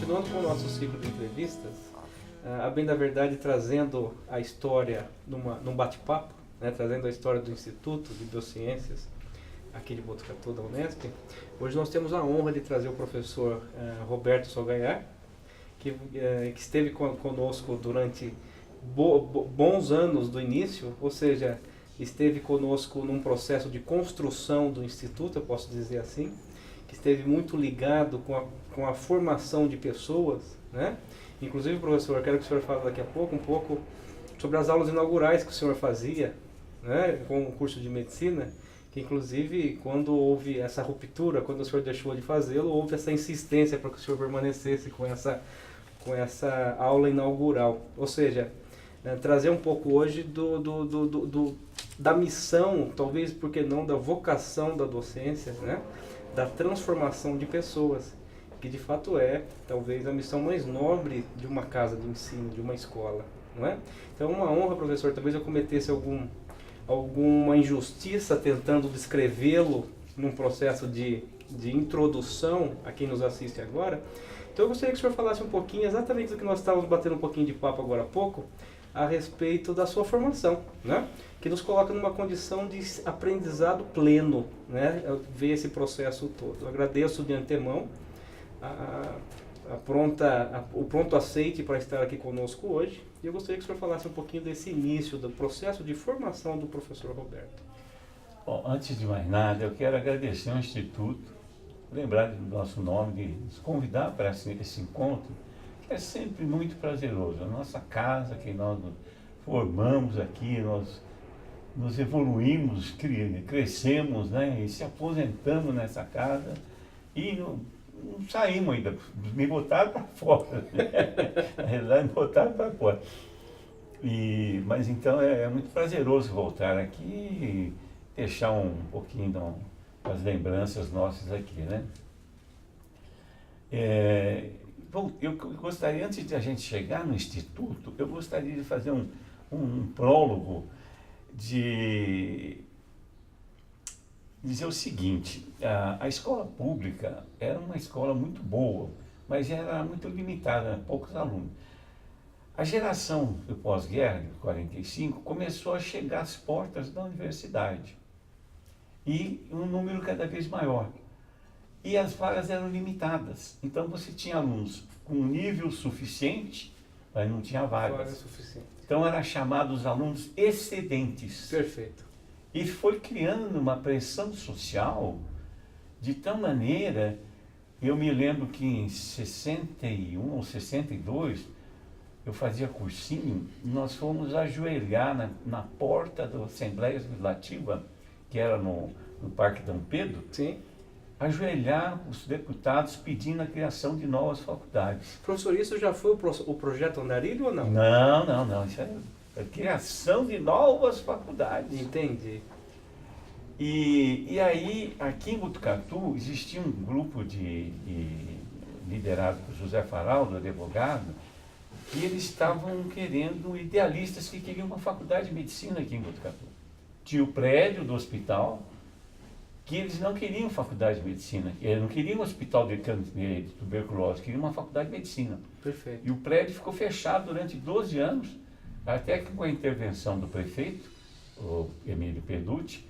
continuando com o nosso ciclo de entrevistas, a bem da verdade trazendo a história num bate-papo, né, trazendo a história do Instituto de Biociências aqui de Botucatu, da Unesp. Hoje nós temos a honra de trazer o professor Roberto Solgaiar, que esteve conosco durante bons anos do início, ou seja, esteve conosco num processo de construção do Instituto, eu posso dizer assim, que esteve muito ligado com a formação de pessoas, né? Inclusive, professor, eu quero que o senhor fale daqui a pouco um pouco sobre as aulas inaugurais que o senhor fazia, né, com o curso de medicina, que inclusive quando houve essa ruptura, quando o senhor deixou de fazê-lo, houve essa insistência para que o senhor permanecesse com essa aula inaugural. Ou seja, trazer um pouco hoje da missão, talvez, por que não, da vocação da docência, né, da transformação de pessoas, que de fato é, talvez, a missão mais nobre de uma casa de ensino, de uma escola, não é? Então, uma honra, professor, talvez eu cometesse alguma injustiça tentando descrevê-lo num processo de introdução a quem nos assiste agora. Então, eu gostaria que o senhor falasse um pouquinho, exatamente do que nós estávamos batendo um pouquinho de papo agora há pouco, a respeito da sua formação, né? Que nos coloca numa condição de aprendizado pleno, né? Ver esse processo todo. Eu agradeço de antemão o pronto aceite para estar aqui conosco hoje, e eu gostaria que o senhor falasse um pouquinho desse início do processo de formação do professor Roberto. Bom, antes de mais nada, eu quero agradecer ao Instituto, lembrar do nosso nome, de nos convidar para esse encontro, que é sempre muito prazeroso. A nossa casa, que nós nos formamos aqui, nós nos evoluímos, crescemos, né, e se aposentamos nessa casa e não saímos ainda, me botaram para fora, na realidade me botaram para fora. Mas então é muito prazeroso voltar aqui e deixar um pouquinho das lembranças nossas aqui, né? Bom, eu gostaria, antes de a gente chegar no Instituto, eu gostaria de fazer um prólogo de dizer o seguinte: a escola pública era uma escola muito boa, mas era muito limitada, poucos alunos. A geração do pós-guerra, de 45, começou a chegar às portas da universidade, e um número cada vez maior. E as vagas eram limitadas, então você tinha alunos com nível suficiente, mas não tinha vagas. Então era chamado os alunos excedentes. Perfeito. E foi criando uma pressão social de tal maneira, eu me lembro que em 61 ou 62, eu fazia cursinho, nós fomos ajoelhar na porta da Assembleia Legislativa, que era no Parque Dom Pedro. Sim. Ajoelhar os deputados pedindo a criação de novas faculdades. Professor, isso já foi o projeto Andarilho ou não? Não. Isso é a criação de novas faculdades. Entendi. E aí, aqui em Botucatu, existia um grupo liderado por José Faraldo, advogado, e eles estavam querendo, idealistas que queriam uma faculdade de medicina aqui em Botucatu. Tinha o prédio do hospital, que eles não queriam faculdade de medicina, eles não queriam um hospital de tuberculose, queriam uma faculdade de medicina. Perfeito. E o prédio ficou fechado durante 12 anos, até que com a intervenção do prefeito, o Emílio Peducci,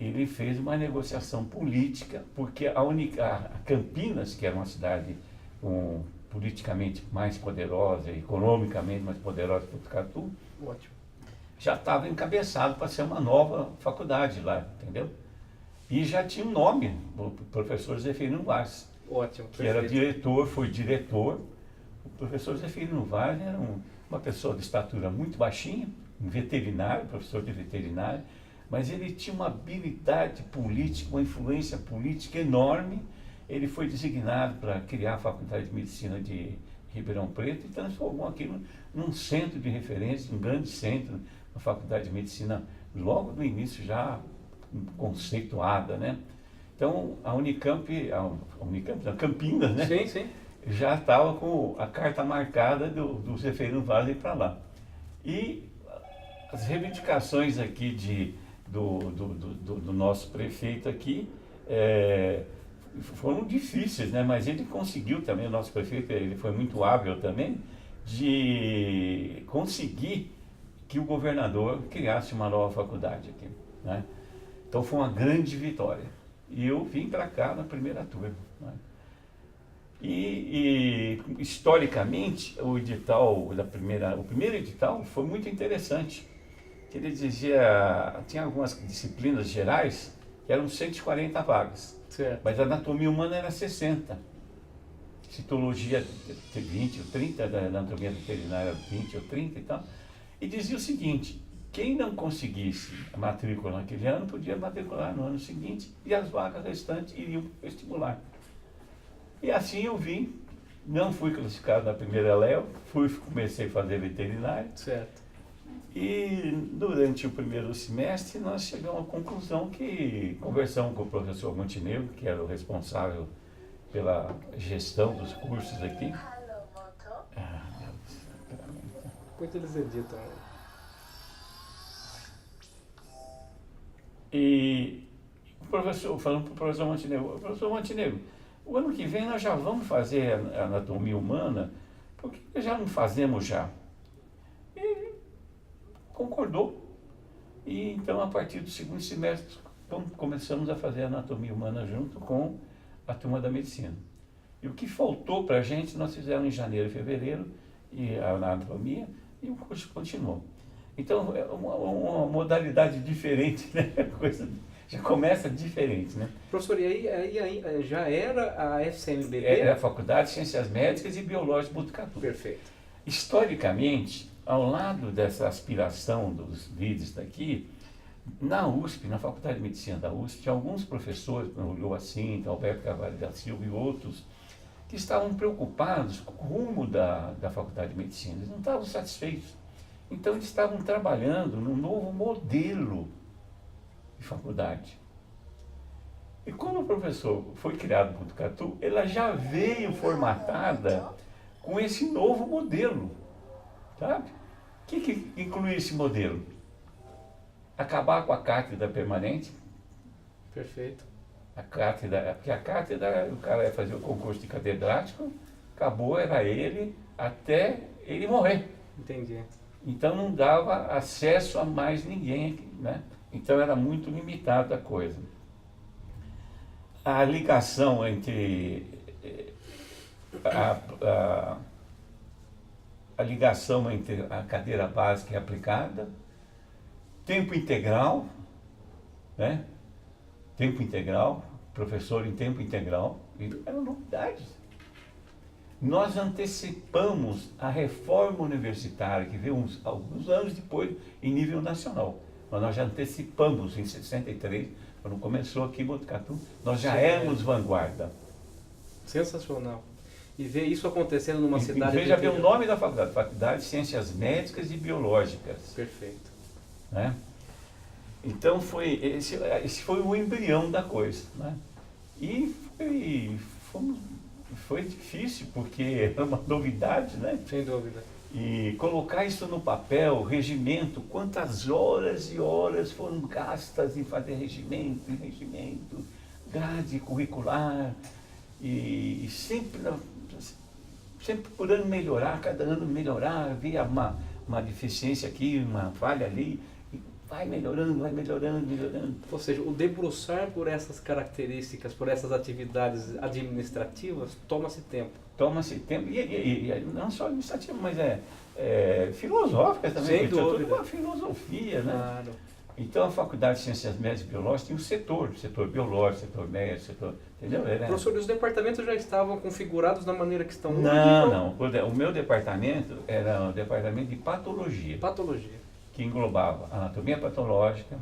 ele fez uma negociação política, porque a Campinas, que era uma cidade politicamente mais poderosa, economicamente mais poderosa que Botucatu, ótimo, já estava encabeçado para ser uma nova faculdade lá, entendeu? E já tinha um nome, o professor Zeferino Vaz, ótimo, que era diretor, foi diretor. O professor Zeferino Vaz era uma pessoa de estatura muito baixinha, um veterinário, professor de veterinário, mas ele tinha uma habilidade política, uma influência política enorme. Ele foi designado para criar a Faculdade de Medicina de Ribeirão Preto e transformou aquilo num centro de referência, um grande centro, uma Faculdade de Medicina, logo no início já conceituada, né? Então, a Campinas, né? Sim, sim. Já estava com a carta marcada do Zeferino Vaz ir para lá. E as reivindicações aqui do nosso prefeito aqui foram difíceis, né? Mas ele conseguiu também, o nosso prefeito, ele foi muito hábil também, de conseguir que o governador criasse uma nova faculdade aqui, né? Então foi uma grande vitória. E eu vim para cá na primeira turma, né? E historicamente o edital o primeiro edital foi muito interessante. Que ele dizia, tinha algumas disciplinas gerais que eram 140 vagas, Certo. mas a anatomia humana era 60. Citologia 20 ou 30, da anatomia veterinária 20 ou 30 e tal. E dizia o seguinte, quem não conseguisse a matrícula naquele ano, podia matricular no ano seguinte e as vagas restantes iriam para o vestibular. E assim eu vim, não fui classificado na primeira leva, comecei a fazer veterinário. Certo. E durante o primeiro semestre nós chegamos à conclusão que, conversamos com o professor Montenegro, que era o responsável pela gestão dos cursos aqui. Ah, meu Deus. Depois eles editam. E o professor, falando para o professor Montenegro, o ano que vem nós já vamos fazer a anatomia humana, por que já não fazemos já? E ele concordou. E então, a partir do segundo semestre, começamos a fazer a anatomia humana junto com a turma da medicina. E o que faltou para a gente, nós fizemos em janeiro e fevereiro, e a anatomia, e o curso continuou. Então, é uma modalidade diferente, né? Coisa, já começa diferente, né? Professor, e aí já era a FCMBB? Era a Faculdade de Ciências Médicas e Biológicas de Botucatu. Perfeito. Historicamente, ao lado dessa aspiração dos líderes daqui, na USP, na Faculdade de Medicina da USP, tinha alguns professores, como o Joacim, Alberto Carvalho da Silva e outros, que estavam preocupados com o rumo da Faculdade de Medicina. Eles não estavam satisfeitos. Então, eles estavam trabalhando num novo modelo de faculdade. E quando o professor foi criado por Botucatu, ela já veio formatada com esse novo modelo, sabe? O que inclui esse modelo? Acabar com a cátedra permanente. Perfeito. Porque a cátedra, o cara ia fazer o concurso de catedrático, acabou, era ele, até ele morrer. Entendi. Então não dava acesso a mais ninguém aqui, né? Então era muito limitada a coisa. A ligação entre a ligação entre a cadeira básica e aplicada, tempo integral, né? Tempo integral, professor em tempo integral, eram novidades. Nós antecipamos a reforma universitária, que veio alguns anos depois, em nível nacional. Mas nós já antecipamos em 63, quando começou aqui em Botucatu, nós já éramos vanguarda. Sensacional. E ver isso acontecendo numa cidade... Veja bem o nome da faculdade, Faculdade de Ciências Médicas e Biológicas. Perfeito. Né? Então, esse foi o embrião da coisa. Né? E foi difícil, porque era uma novidade, né? Sem dúvida. E colocar isso no papel, regimento, quantas horas e horas foram gastas em fazer regimento, grade curricular, e sempre procurando melhorar, cada ano melhorar, havia uma deficiência aqui, uma falha ali, e vai melhorando. Ou seja, o debruçar por essas características, por essas atividades administrativas, toma-se tempo. Toma-se tempo, e não só administrativa, mas filosófica também. Sem dúvida. Toda uma filosofia, né? Claro. Então a Faculdade de Ciências Médicas e Biológicas tinha o setor biológico, setor médico, entendeu? Professor, os departamentos já estavam configurados da maneira que estão hoje? Não. O meu departamento era o departamento de patologia. Patologia. Que englobava anatomia patológica,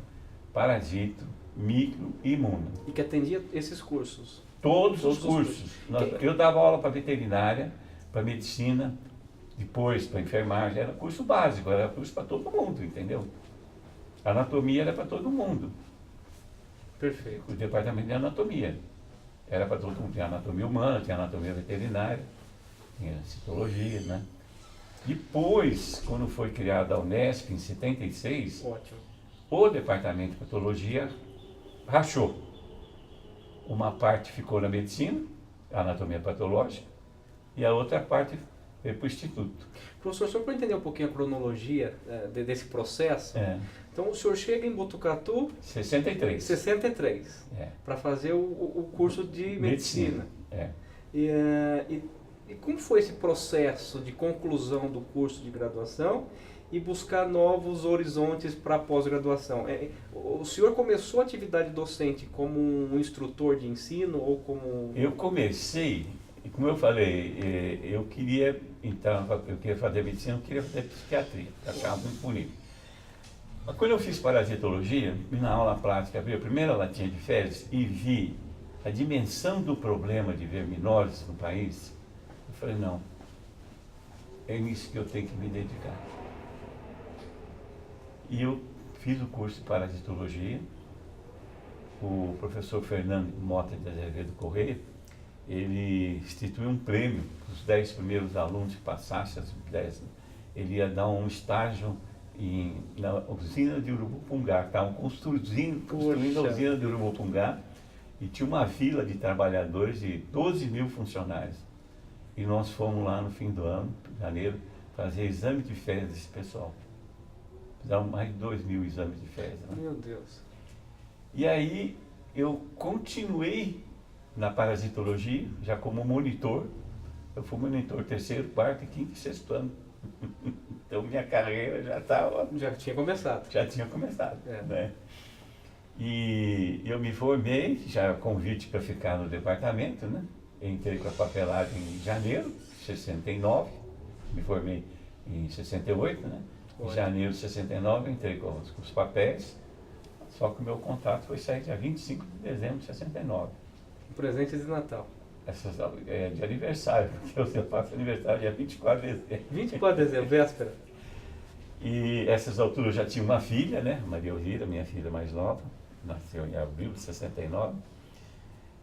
parasito, micro e imuno. E que atendia esses cursos? Todos os cursos. Eu dava aula para veterinária, para medicina, depois para enfermagem. Era curso básico, era curso para todo mundo, entendeu? A anatomia era para todo mundo. Perfeito. O departamento de anatomia era para todo mundo. Tinha anatomia humana, tinha anatomia veterinária, tinha citologia, né? Depois, quando foi criada a Unesp, em 76, Ótimo. o departamento de patologia rachou. O uma parte ficou na medicina, anatomia patológica, e a outra parte veio para o instituto. Professor, só para entender um pouquinho a cronologia desse processo, então o senhor chega em Botucatu 63. Para fazer o curso de medicina. É. E como foi esse processo de conclusão do curso de graduação e buscar novos horizontes para a pós-graduação? O senhor começou a atividade docente como um instrutor de ensino ou como... Eu comecei, como eu falei, eu queria fazer medicina, eu queria fazer psiquiatria, achava muito bonito. Mas quando eu fiz parasitologia, na aula prática, vi a primeira latinha de fezes e vi a dimensão do problema de verminoses no país, eu falei, não, é nisso que eu tenho que me dedicar. E eu fiz o curso de parasitologia. O professor Fernando Mota de Azevedo Correia, ele instituiu um prêmio para os 10 primeiros alunos que passassem as 10. Ele ia dar um estágio na usina de Urubupungá. Estavam construindo a usina de Urubupungá e tinha uma vila de trabalhadores de 12 mil funcionários. E nós fomos lá no fim do ano, em janeiro, fazer exame de fezes desse pessoal. Fizemos mais de 2.000 exames de fezes. Né? Meu Deus. E aí eu continuei na parasitologia, já como monitor. Eu fui monitor 3º, 4º, 5º e 6º ano. Então minha carreira já estava... Já tinha começado. Já tinha começado, né? E eu me formei, já convite para ficar no departamento, né? Entrei com a papelagem em janeiro de 69, me formei em 68, né? Em janeiro de 69 entrei com os papéis, só que o meu contrato foi sair dia 25 de dezembro de 69. Presente de Natal. De aniversário, porque eu faço aniversário dia 24 de dezembro. 24 de dezembro, véspera. E essas alturas eu já tinha uma filha, né? Maria Elvira, minha filha mais nova, nasceu em abril de 69.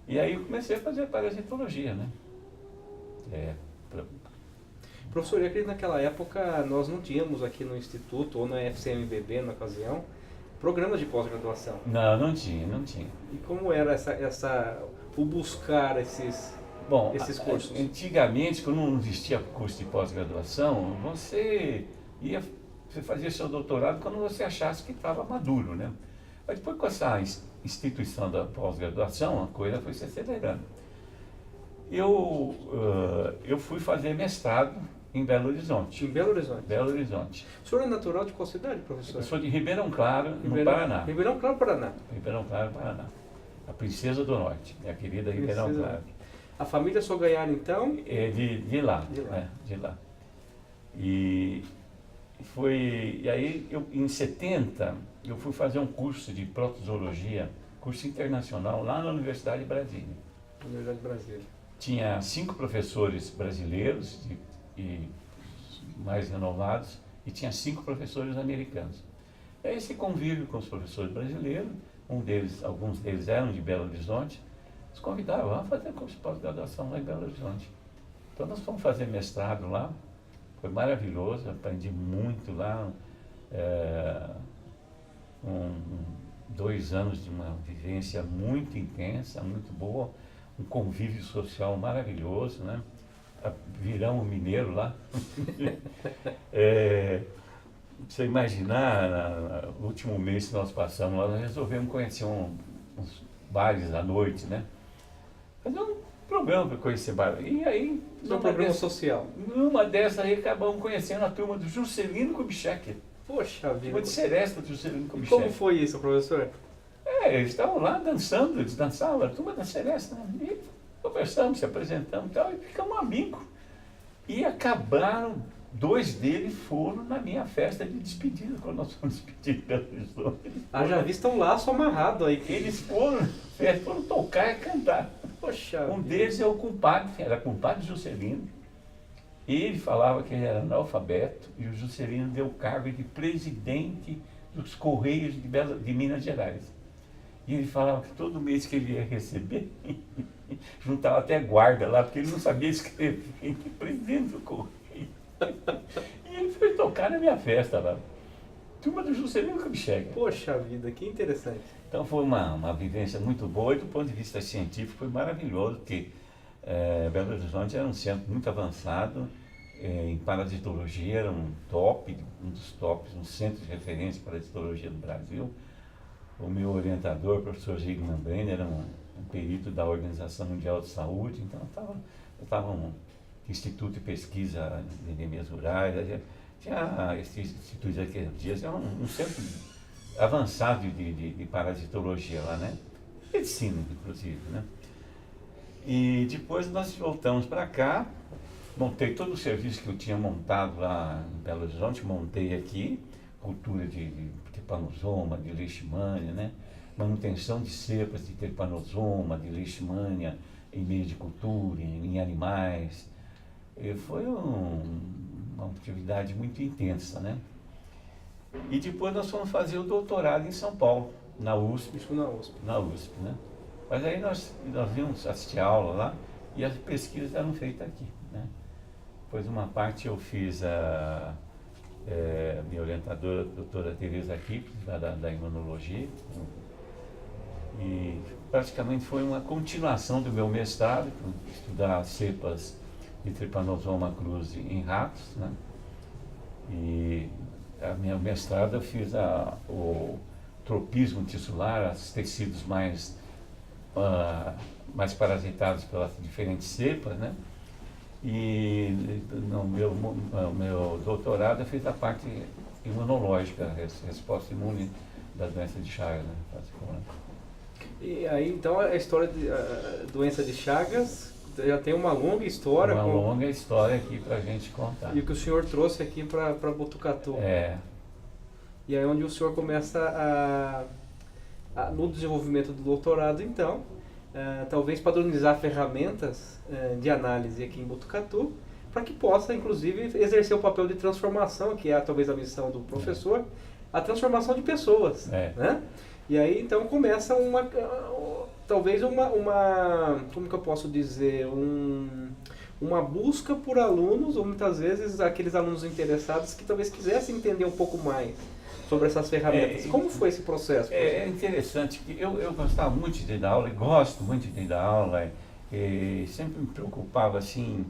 E aí eu comecei a fazer parasitologia, né? Professor, eu acredito que naquela época nós não tínhamos aqui no Instituto, ou na FCMBB na ocasião, programas de pós-graduação. Não tinha. E como era o buscar esses cursos? Antigamente, quando não existia curso de pós-graduação, você fazia seu doutorado quando você achasse que estava maduro, né? Mas depois com essa instituição da pós-graduação, a coisa foi se acelerando. Eu fui fazer mestrado em Belo Horizonte. Em Belo Horizonte? Belo Horizonte. O senhor é natural de qual cidade, professor? Eu sou de Ribeirão Claro, no Paraná. Ribeirão Claro, Paraná. Ribeirão Claro, Paraná. A Princesa do Norte, minha querida Ribeirão Claro. A família Soganhar, então? É de lá. De lá. E aí, em 70, eu fui fazer um curso de protozoologia, curso internacional, lá na Universidade de Brasília. Universidade de Brasília. Tinha 5 professores brasileiros e mais renovados, e tinha 5 professores americanos. E aí esse convívio com os professores brasileiros, alguns deles eram de Belo Horizonte, nos convidaram a fazer curso de pós-graduação lá em Belo Horizonte. Então nós fomos fazer mestrado lá, foi maravilhoso, aprendi muito lá, 2 anos de uma vivência muito intensa, muito boa, um convívio social maravilhoso, né? Virão mineiro lá. Você imaginar, no último mês que nós passamos lá, nós resolvemos conhecer uns bares à noite, né? Fazer um programa para conhecer bares. E aí... Um programa social. Numa dessas aí, acabamos conhecendo a turma do Juscelino Kubitschek. Poxa vida. Turma de Seresta do Juscelino Kubitschek. Como foi isso, professor? Eles estavam lá dançando, eles dançavam, a turma da Seresta, né? E conversamos, se apresentamos e tal, e ficamos amigos. E acabaram, 2 deles foram na minha festa de despedida, quando nós fomos despedir Belo Horizonte. Já visto um laço amarrado aí. Eles foram tocar e cantar. Poxa um deles é o compadre, era compadre Juscelino. Ele falava que ele era analfabeto e o Juscelino deu o cargo de presidente dos Correios de Minas Gerais. E ele falava que todo mês que ele ia receber, juntava até guarda lá, porque ele não sabia escrever, presidente do Correio. E ele foi tocar na minha festa lá. turma do Juscelino Kubitschek. Poxa vida, que interessante. Então foi uma vivência muito boa e do ponto de vista científico foi maravilhoso, porque Belo Horizonte era um centro muito avançado em parasitologia, era um dos tops, um centro de referência para parasitologia do Brasil. O meu orientador, o professor Zygmunt Brenner, era um perito da Organização Mundial de Saúde, então eu estava um instituto de pesquisa de endemias rurais, tinha esse instituto aqui dias, é um centro avançado de parasitologia lá, né? Medicina, inclusive, né? E depois nós voltamos para cá, montei todo o serviço que eu tinha montado lá em Belo Horizonte, montei aqui, cultura de Trypanosoma, de Leishmania, né? Manutenção de cepas de Trypanosoma, de Leishmania em meio de cultura, em animais. E foi uma atividade muito intensa, né? E depois nós fomos fazer o doutorado em São Paulo, na USP. Isso na USP. Na USP, né? Mas aí nós vimos assistir aula lá e as pesquisas eram feitas aqui, né? Depois uma parte eu fiz minha orientadora, a doutora Tereza Kipps, da imunologia, e praticamente foi uma continuação do meu mestrado, estudar cepas de Trypanosoma cruzi em ratos, né? E a minha mestrado eu fiz o tropismo tissular, os tecidos mais parasitados pelas diferentes cepas, né? E no meu doutorado eu fiz a parte imunológica, a resposta imune da doença de Chagas, né? E aí, então, a história da doença de Chagas já tem uma longa história. Uma longa história aqui para a gente contar. E o que o senhor trouxe aqui para Botucatu. E aí onde o senhor começa no desenvolvimento do doutorado, então, talvez padronizar ferramentas de análise aqui em Botucatu, para que possa, inclusive, exercer o papel de transformação, que é talvez a missão do professor, a transformação de pessoas, né? E aí, então, começa talvez como que eu posso dizer, uma busca por alunos, ou muitas vezes aqueles alunos interessados que talvez quisessem entender um pouco mais sobre essas ferramentas. Como foi esse processo? É interessante, que eu gostava muito de dar aula, e gosto muito de dar aula, e sempre me preocupava, assim,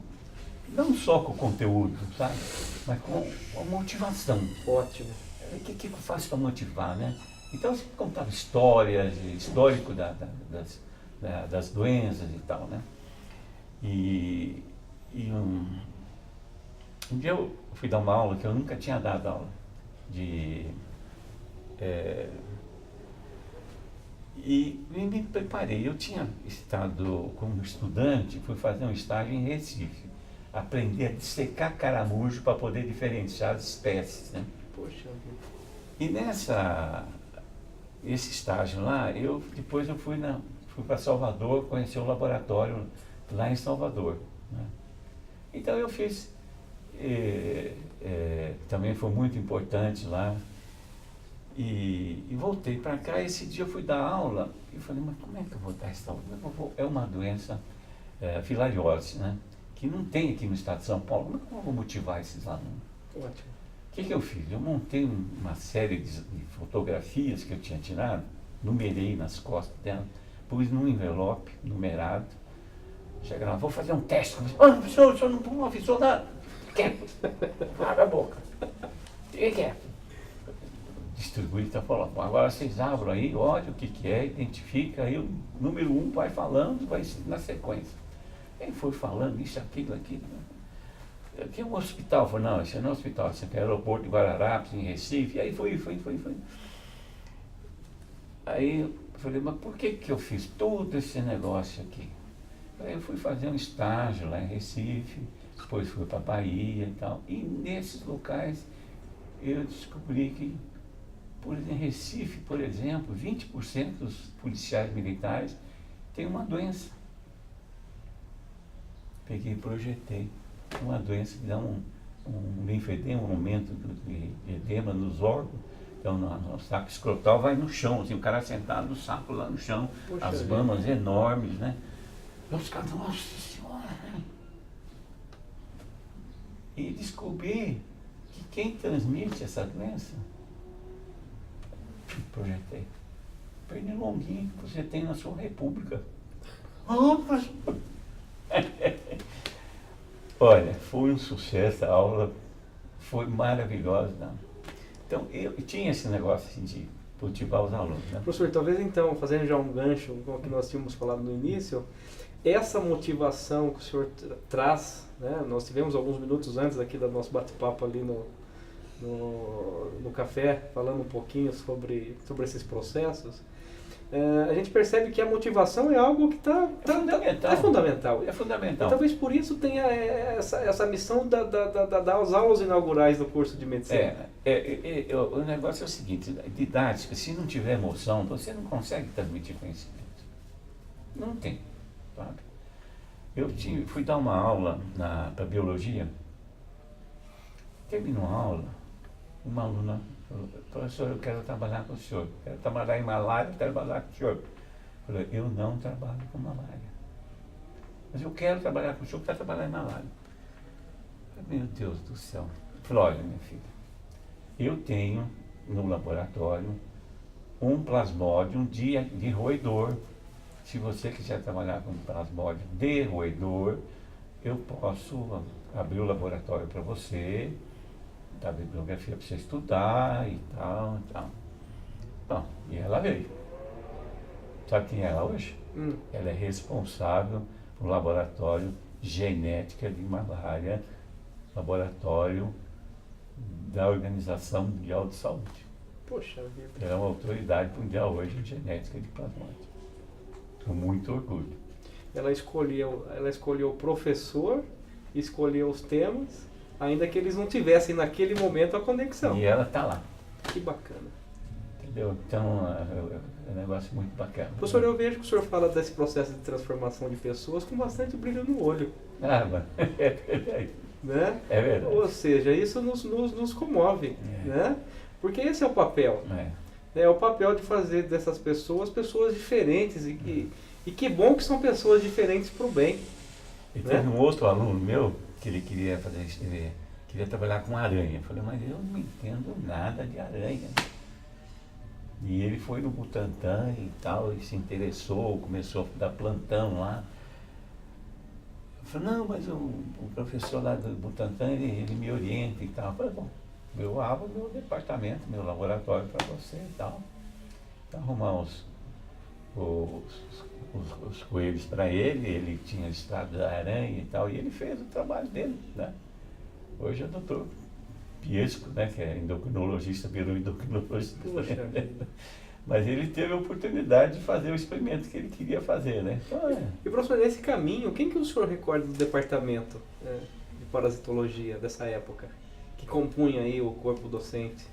não só com o conteúdo, sabe, mas com a motivação. Ótimo. O que eu faço para motivar, né? Então eu sempre contava histórias, histórico das doenças e tal, né? E um dia eu fui dar uma aula que eu nunca tinha dado aula e me preparei. Eu tinha estado como estudante, fui fazer um estágio em Recife, aprender a dissecar caramujo para poder diferenciar as espécies, né? Poxa. E esse estágio lá, depois eu fui para Salvador, conhecer o laboratório lá em Salvador, né? Então eu fiz, também foi muito importante lá, e voltei para cá. Esse dia eu fui dar aula e falei, mas como é que eu vou dar essa aula? É uma doença, filariose, né? Que não tem aqui no estado de São Paulo. Como é que eu vou motivar esses alunos? Ótimo. O que eu fiz? Eu montei uma série de fotografias que eu tinha tirado, numerei nas costas dela, pus num envelope numerado. Cheguei lá, vou fazer um teste. Professor, o senhor não avisou nada? Quieto. Abre a boca. Fique quieto. Distribuí, então falou, agora vocês abram aí, olha o que é, identifica, aí o número 1 vai falando, vai na sequência. Ele foi falando isso, aquilo. Aqui é um hospital. Eu falei, não, esse não é um hospital, esse aqui é o aeroporto de Guararapes, em Recife. Aí foi. Aí eu falei, mas por que eu fiz todo esse negócio aqui? Aí eu fui fazer um estágio lá em Recife, depois fui para Bahia e tal. E nesses locais eu descobri que, em Recife, por exemplo, 20% dos policiais militares têm uma doença. Peguei e projetei. Uma doença que dá um linfedema, um aumento de edema nos órgãos. Então, no saco escrotal vai no chão, assim, o cara sentado no saco lá no chão, Poxa, as mamas enormes, né? E os caras, nossa senhora, né? E descobri que quem transmite essa doença Projetei. Pernilonguinho que você tem na sua república. Olha, foi um sucesso, a aula foi maravilhosa. Não? Então, eu tinha esse negócio assim, de motivar os alunos. Né? Professor, talvez então, fazendo já um gancho com o que nós tínhamos falado no início, essa motivação que o senhor traz, né? Nós tivemos alguns minutos antes aqui do nosso bate-papo ali no café, falando um pouquinho sobre esses processos, a gente percebe que a motivação é algo que é fundamental. É fundamental. E talvez por isso tenha essa missão das aulas inaugurais do curso de medicina. O negócio é o seguinte, didática, se não tiver emoção, você não consegue transmitir conhecimento. Não tem. Sabe? Eu fui dar uma aula para biologia, terminou a aula, uma aluna falou, professor, eu quero trabalhar com o senhor, quero trabalhar em malária, quero trabalhar com o senhor. Eu falei, eu não trabalho com malária, mas eu quero trabalhar com o senhor, quero trabalhar em malária. Eu falei, meu Deus do céu. Eu falei, olha, minha filha, eu tenho no laboratório um plasmódium de roedor. Se você quiser trabalhar com plasmódium de roedor, eu posso abrir o laboratório para você, dar bibliografia para você estudar e tal, e tal. Bom, e ela veio. Sabe quem é ela hoje? Ela é responsável pelo laboratório genética de malária, laboratório da Organização Mundial de Saúde. Poxa vida. Ela é uma autoridade mundial hoje em genética de plasmódio. Com muito orgulho. Ela escolheu o professor, escolheu os temas, ainda que eles não tivessem naquele momento a conexão. E ela está lá. Que bacana. Entendeu? Então, é um negócio muito bacana. Professor, eu vejo que o senhor fala desse processo de transformação de pessoas com bastante brilho no olho. Ah, mas é verdade. Né? É verdade. Ou seja, isso nos comove. Né? Porque esse é o papel. É o papel de fazer dessas pessoas diferentes. E que bom que são pessoas diferentes para o bem. E teve um outro aluno meu que ele queria queria trabalhar com aranha. Eu falei, mas eu não entendo nada de aranha. E ele foi no Butantan e tal, e se interessou, começou a dar plantão lá. Eu falei, não, mas o professor lá do Butantan, ele me orienta e tal. Eu falei, bom, eu abro meu departamento, meu laboratório para você e tal. Então, arrumar os coelhos para ele tinha estrada da aranha e tal, e ele fez o trabalho dele, né? Hoje é o doutor Piesco, né, que é endocrinologista, virou endocrinologista. Mas ele teve a oportunidade de fazer o experimento que ele queria fazer, né? Então, E professor, nesse caminho, quem que o senhor recorda do departamento de parasitologia dessa época, que compunha aí o corpo docente?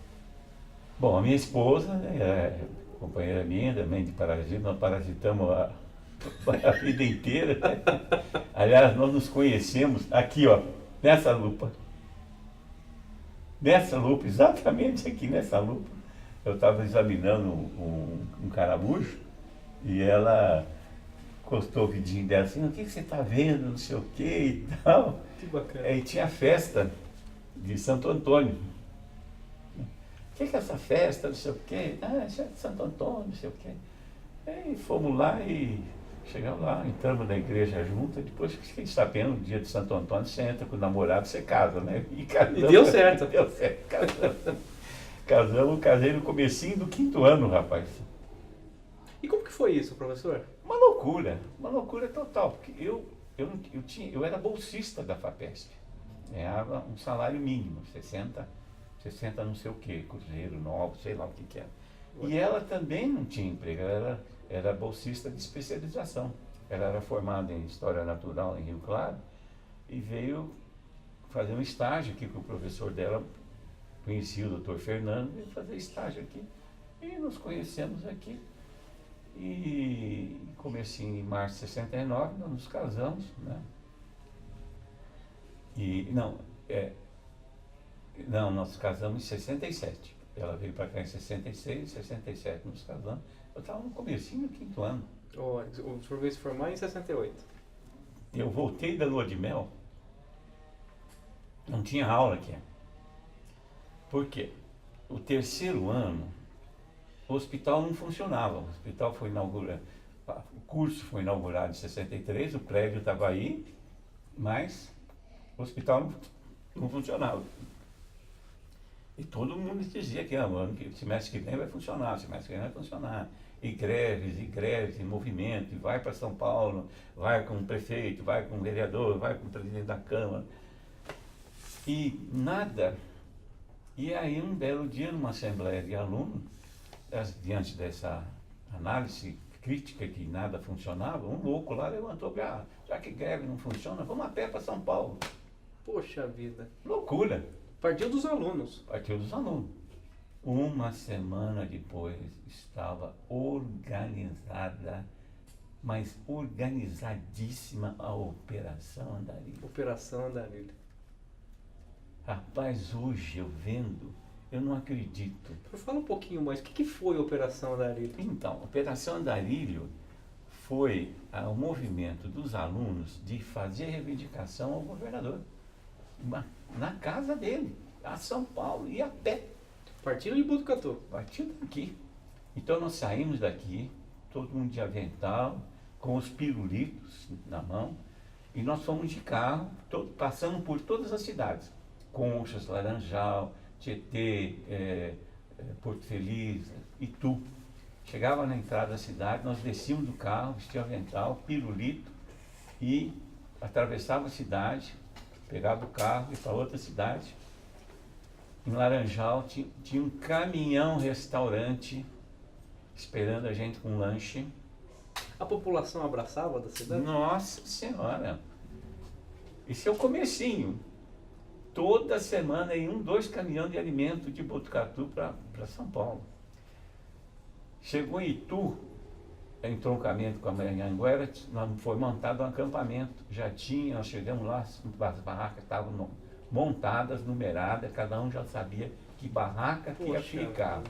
Bom, a minha esposa, né, companheira minha, também de parasita, nós parasitamos a vida inteira. Né? Aliás, nós nos conhecemos aqui, ó, nessa lupa. Nessa lupa, exatamente aqui nessa lupa. Eu estava examinando um caramujo e ela encostou o vidinho dela assim, o que você está vendo, não sei o que e tal. Que bacana. Aí tinha a festa de Santo Antônio. O que é essa festa, não sei o quê? Ah, isso é de Santo Antônio, não sei o quê. Aí fomos lá e chegamos lá, entramos na igreja junto, e depois fiquei sabendo, no dia de Santo Antônio, você entra com o namorado, você casa, né? E deu certo. Deu certo, casei no comecinho do 5º ano, rapaz. E como que foi isso, professor? Uma loucura total, porque eu era bolsista da FAPESP, ganhava um salário mínimo, 60 não sei o que, cruzeiro, novo, sei lá o que era. E ela também não tinha emprego, ela era bolsista de especialização. Ela era formada em História Natural em Rio Claro e veio fazer um estágio aqui com o professor dela, conhecia o Dr. Fernando, veio fazer estágio aqui. E nos conhecemos aqui. E comecinho em março de 69, nós nos casamos, né? Nós casamos em 67. Ela veio para cá em 66, 67 nos casamos. Eu estava no comecinho do 5º ano. O senhor veio se formar em 68. Eu voltei da lua de mel, não tinha aula aqui. Por quê? O 3º ano, o hospital não funcionava. O hospital foi inaugurado, o curso foi inaugurado em 63, o prédio estava aí, mas o hospital não funcionava. E todo mundo dizia que semestre que vem vai funcionar, semestre que vem vai funcionar. E greves, e movimento, e vai para São Paulo, vai com o prefeito, vai com o vereador, vai com o presidente da Câmara. E nada. E aí um belo dia, numa assembleia de alunos, diante dessa análise crítica que nada funcionava, um louco lá levantou, já que greve não funciona, vamos a pé para São Paulo. Poxa vida. Loucura. Partiu dos alunos. Partiu dos alunos. Uma semana depois estava organizada, mas organizadíssima a Operação Andarilho. Operação Andarilho. Rapaz, hoje eu vendo, eu não acredito. Fala um pouquinho mais, o que foi a Operação Andarilho? Então, a Operação Andarilho foi o movimento dos alunos de fazer reivindicação ao governador. Na casa dele, a São Paulo, e a pé. Partindo de Botucatu. Partindo daqui. Então nós saímos daqui, todo mundo de avental, com os pirulitos na mão, e nós fomos de carro, passando por todas as cidades. Conchas, Laranjal, Tietê, Porto Feliz, Itu. Chegava na entrada da cidade, nós descíamos do carro, vestia avental, pirulito, e atravessava a cidade, pegava o carro e ia para outra cidade. Em Laranjal tinha um caminhão-restaurante esperando a gente com lanche. A população abraçava da cidade? Nossa Senhora! Esse é o comecinho. Toda semana em 2 caminhões de alimento de Botucatu para São Paulo. Chegou em Itu, entroncamento com a Anhanguera, foi montado um acampamento. Nós chegamos lá, as barracas estavam montadas, numeradas, cada um já sabia que barraca que ia ficar.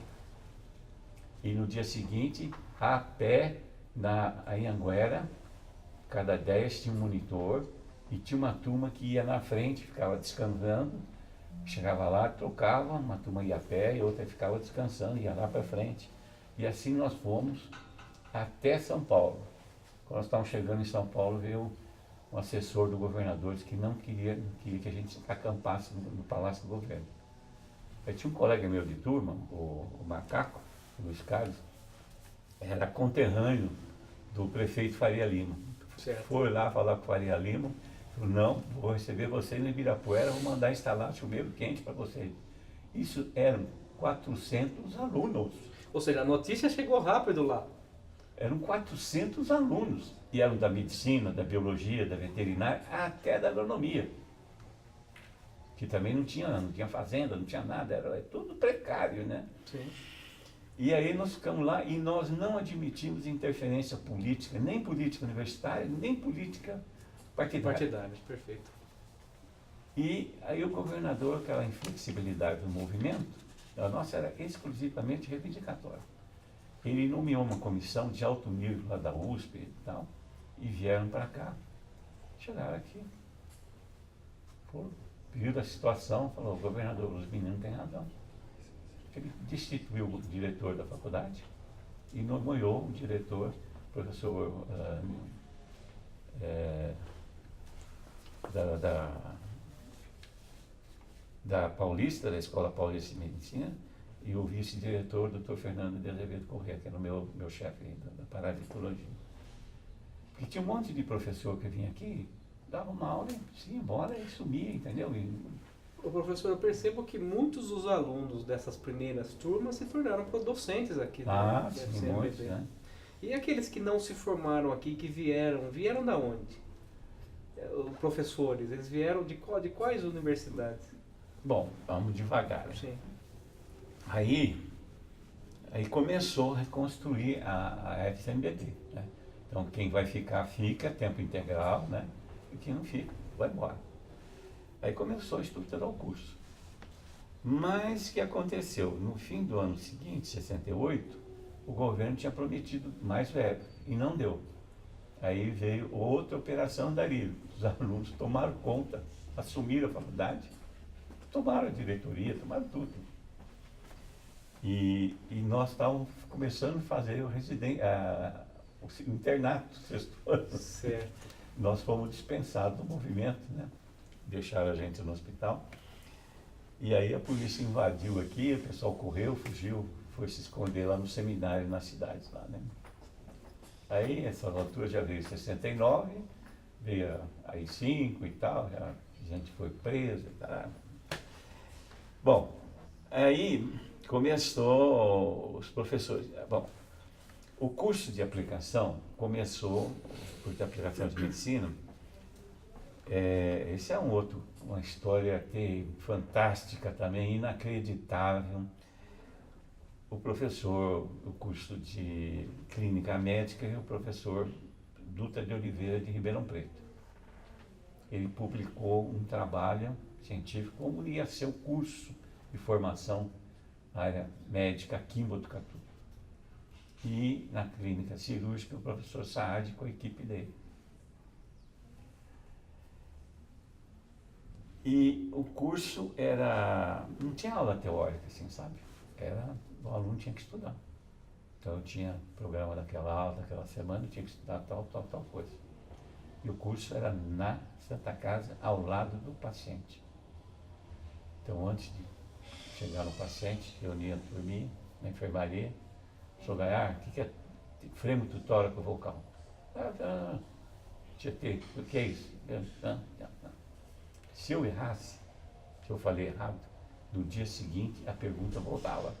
E no dia seguinte, a pé, na Anhanguera, cada 10 tinha um monitor, e tinha uma turma que ia na frente, ficava descansando, chegava lá, trocava, uma turma ia a pé e outra ficava descansando, ia lá para frente. E assim nós fomos até São Paulo. Quando nós estávamos chegando em São Paulo, veio um assessor do governador que não queria que a gente acampasse no Palácio do Governo. Aí tinha um colega meu de turma, o Macaco, o Luiz Carlos, era conterrâneo do prefeito Faria Lima. Certo. Foi lá falar com o Faria Lima, falou, não, vou receber vocês no Ibirapuera, vou mandar instalar chuveiro quente para vocês. Isso eram 400 alunos. Ou seja, a notícia chegou rápido lá. Eram 400 alunos, e eram da medicina, da biologia, da veterinária, até da agronomia. Que também não tinha fazenda, não tinha nada, era tudo precário, né? Sim. E aí nós ficamos lá e nós não admitimos interferência política, nem política universitária, nem política partidária. Partidários, perfeito. E aí o governador, aquela inflexibilidade do movimento, a nossa era exclusivamente reivindicatória. Ele nomeou uma comissão de alto nível lá da USP e tal, e vieram para cá. Chegaram aqui. Viu a situação, falou, governador, os meninos têm razão. Ele destituiu o diretor da faculdade e nomeou o diretor, professor da Paulista, da Escola Paulista de Medicina, e o vice-diretor, Dr. Fernando de Azevedo Corrêa, que era o meu chefe da parasitologia. Porque tinha um monte de professor que vinha aqui, dava uma aula e ia embora e sumia, entendeu? O professor, eu percebo que muitos dos alunos dessas primeiras turmas se tornaram docentes aqui. Sim, muitos, né? E aqueles que não se formaram aqui, que vieram da onde? Os professores, eles vieram de quais universidades? Bom, vamos devagar. Sim. Aí começou a reconstruir a FCMBT, né? Então quem vai ficar, fica, tempo integral, né? E quem não fica, vai embora. Aí começou a estruturar o curso. Mas o que aconteceu? No fim do ano seguinte, 68, o governo tinha prometido mais verba e não deu. Aí veio outra operação Andarilho. Os alunos tomaram conta, assumiram a faculdade, tomaram a diretoria, tomaram tudo. E nós estávamos começando a fazer o internato, sexto ano. Certo. Nós fomos dispensados do movimento, né? Deixaram a gente no hospital. E aí a polícia invadiu aqui, o pessoal correu, fugiu, foi se esconder lá no seminário, nas cidades lá, né? Aí, nessa altura já veio 69, veio a AI-5 e tal, já a gente foi preso e tal. Bom, aí começou os professores. Bom, o curso de aplicação começou, o curso de aplicação de medicina, esse é uma história fantástica também, inacreditável. O professor do curso de clínica médica é o professor Dutra de Oliveira de Ribeirão Preto. Ele publicou um trabalho científico, como ia ser o curso de formação na área médica aqui em Botucatu. E na clínica cirúrgica, o professor Saad com a equipe dele. E o curso não tinha aula teórica, assim, sabe? O aluno tinha que estudar. Então eu tinha programa daquela aula, daquela semana, eu tinha que estudar tal coisa. E o curso era na Santa Casa, ao lado do paciente. Então antes de chegar no paciente, reunia a turminha na enfermaria. Sr. Gaiar, o que é fremo tutórico vocal? Tietê, o que é isso? Se eu errasse, se eu falei errado, no dia seguinte a pergunta voltava.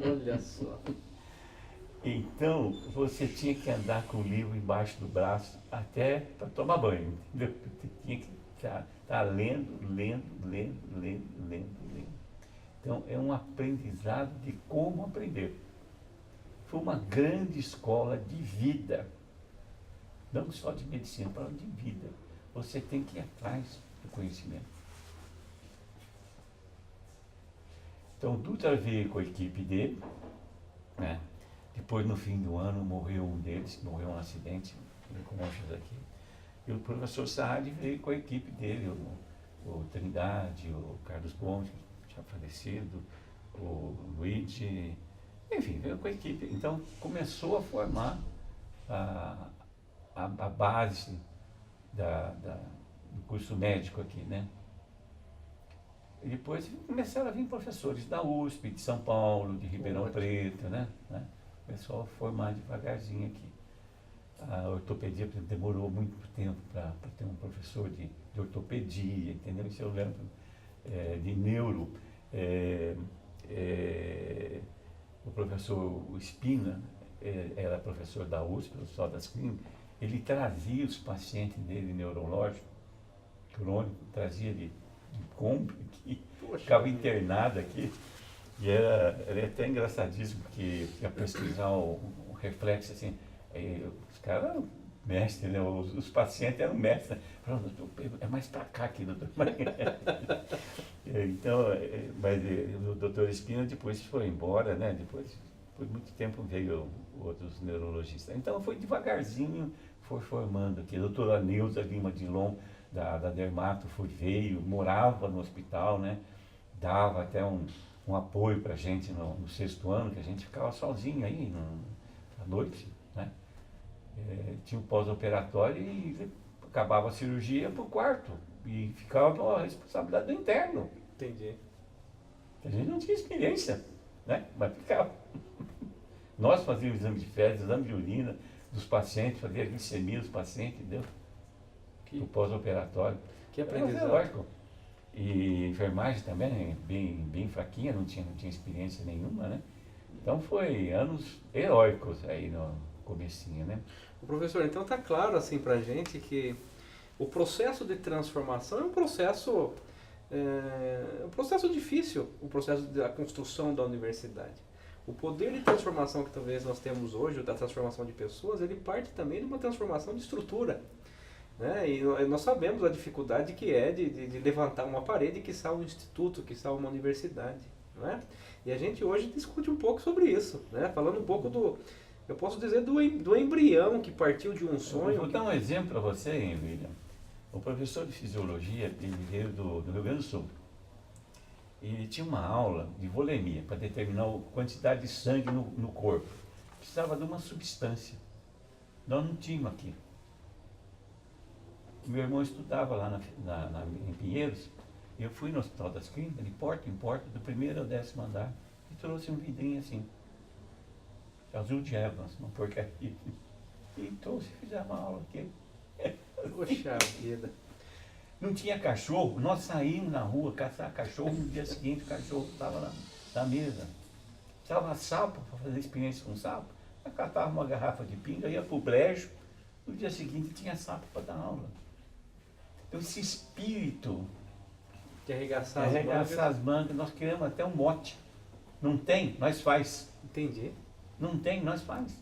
Olha só. Então, você tinha que andar com o livro embaixo do braço até para tomar banho, entendeu? Você tinha que estar lendo. Então, é um aprendizado de como aprender. Foi uma grande escola de vida, não só de medicina, mas de vida. Você tem que ir atrás do conhecimento. Então, o Dutra veio com a equipe dele, né? Depois, no fim do ano, morreu um deles, que morreu em um acidente, com monstros aqui. E o professor Saad veio com a equipe dele, o Trindade, o Carlos Gomes, que tinha falecido, o Luigi, enfim, veio com a equipe. Então, começou a formar a base do curso médico aqui, né? E depois começaram a vir professores da USP, de São Paulo, de Ribeirão Preto, né? Começou a formar devagarzinho aqui. A ortopedia, por exemplo, demorou muito tempo para ter um professor de ortopedia, entendeu? Isso eu lembro de neuro. O professor Espina era professor da USP, só das clínicas. Ele trazia os pacientes dele neurológicos, crônico, trazia de Kombi aqui, ficava internado aqui. E era até engraçadíssimo, porque ia pesquisar o reflexo, assim, os caras eram mestres, né? Os pacientes eram mestres, né? Falaram, é mais para cá aqui, doutor. Então, mas o doutor Espina depois foi embora, né? Depois, por muito tempo, veio outros neurologistas. Então, foi devagarzinho, foi formando aqui. A doutora Neuza Lima Dilon, da Dermato, veio, morava no hospital, né? Dava até um apoio para a gente no sexto ano, que a gente ficava sozinho aí à noite, né? Tinha um pós-operatório e acabava a cirurgia para o quarto e ficava a responsabilidade do interno. Entendi. A gente não tinha experiência, né? Mas ficava. Nós fazíamos exame de fezes, exame de urina dos pacientes, fazia a glicemia dos pacientes, entendeu? O pós-operatório. Que aprendizado. Lógico. E enfermagem também, bem fraquinha, não tinha experiência nenhuma, né? Então foi anos heróicos aí no comecinho, né? O professor, então tá claro assim pra gente que o processo de transformação é um processo difícil, o processo da construção da universidade. O poder de transformação que talvez nós temos hoje, da transformação de pessoas, ele parte também de uma transformação de estrutura. Né? E nós sabemos a dificuldade que é de levantar uma parede, que um instituto, que uma universidade. Né? E a gente hoje discute um pouco sobre isso, né? Falando um pouco eu posso dizer, do embrião que partiu de um sonho. Eu vou dar um exemplo para você, William. O professor de fisiologia, ele veio do Rio Grande do Sul. ele tinha uma aula de volemia para determinar a quantidade de sangue no corpo. Precisava de uma substância. Nós não tínhamos aqui. Meu irmão estudava lá em Pinheiros. Eu fui no Hospital das Clínicas, de porta em porta, do primeiro ao 10º andar, e trouxe um vidrinho assim, azul de Evans, uma porcaria. E trouxe, fizemos uma aula aqui. Poxa vida. Não tinha cachorro, nós saímos na rua caçar cachorro, no dia seguinte o cachorro estava na mesa. Precisava sapo, para fazer experiência com sapo. Eu catava uma garrafa de pinga, ia para o brejo, no dia seguinte tinha sapo para dar aula. Então esse espírito De arregaçar as mangas, nós criamos até um mote. Não tem, nós faz. Entendi. Não tem, nós faz.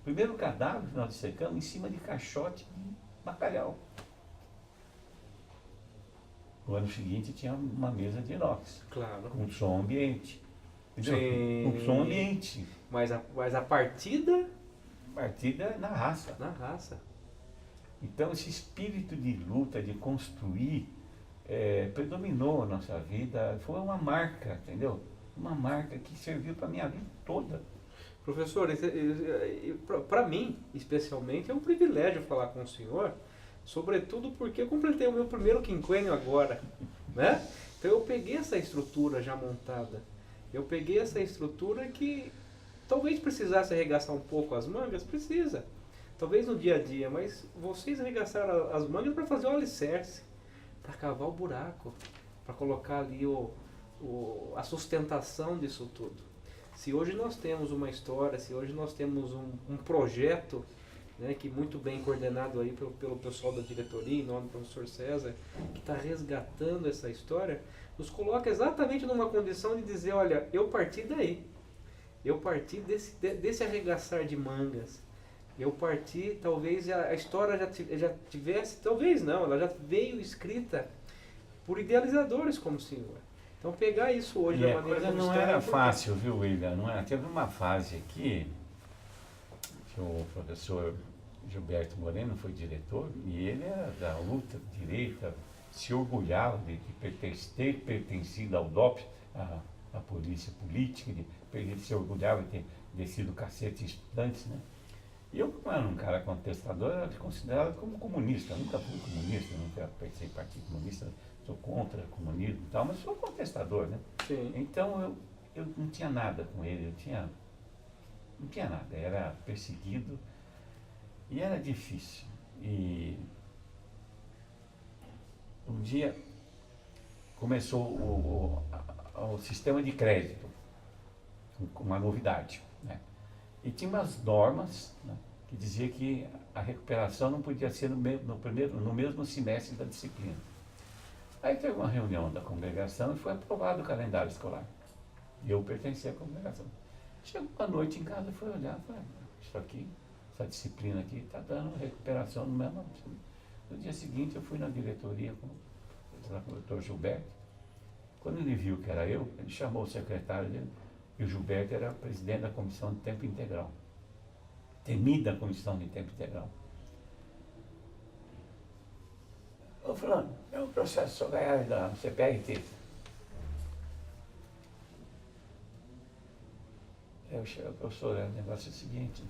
Primeiro cadáver que nós secamos em cima de caixote de bacalhau. No ano seguinte tinha uma mesa de inox. Claro. Com som ambiente. Entendeu? Sim. Com som ambiente. Mas a partida? Partida na raça. Na raça. Então esse espírito de luta, de construir, predominou a nossa vida. Foi uma marca, entendeu? Uma marca que serviu para a minha vida toda. Professor, para mim, especialmente, é um privilégio falar com o senhor, sobretudo porque eu completei o meu primeiro quinquênio agora, né? Então eu peguei essa estrutura já montada. Eu peguei essa estrutura que talvez precisasse arregaçar um pouco as mangas, precisa. Talvez no dia a dia, mas vocês arregaçaram as mangas para fazer o alicerce, para cavar o buraco, para colocar ali a sustentação disso tudo. Se hoje nós temos uma história, se hoje nós temos um projeto, né, que muito bem coordenado aí pelo pessoal da diretoria, em nome do professor César, que está resgatando essa história, nos coloca exatamente numa condição de dizer, olha, eu parti daí, eu parti desse arregaçar de mangas, eu parti, talvez a história já tivesse, talvez não, ela já veio escrita por idealizadores como o senhor. Então pegar isso hoje da maneira como não história, era fácil, viu, William? Não era. Teve uma fase aqui que o professor Gilberto Moreno foi diretor e ele era da luta direita, se orgulhava de ter pertencido ao DOP, a polícia política, ele se orgulhava de ter descido o cacete em estudantes, né? E eu, como era um cara contestador, era considerado como comunista. Eu nunca fui comunista, nunca pensei em partido comunista, sou contra o comunismo e tal, mas sou contestador, né? Sim. Então eu não tinha nada com ele, não tinha nada, era perseguido e era difícil. E um dia começou o sistema de crédito, uma novidade, né? E tinha umas normas, né, que dizia que a recuperação não podia ser no mesmo semestre da disciplina. Aí teve uma reunião da congregação e foi aprovado o calendário escolar. E eu pertencia à congregação. Chegou uma noite em casa, fui olhar, falei, isso aqui, essa disciplina aqui está dando recuperação no mesmo. No dia seguinte eu fui na diretoria com o doutor Gilberto. Quando ele viu que era eu, ele chamou o secretário dele, e o Gilberto era presidente da comissão de tempo integral. Temida comissão de tempo integral. Ô fulano, é um processo salarial da CPRT. Eu chego, professor, o negócio é o seguinte,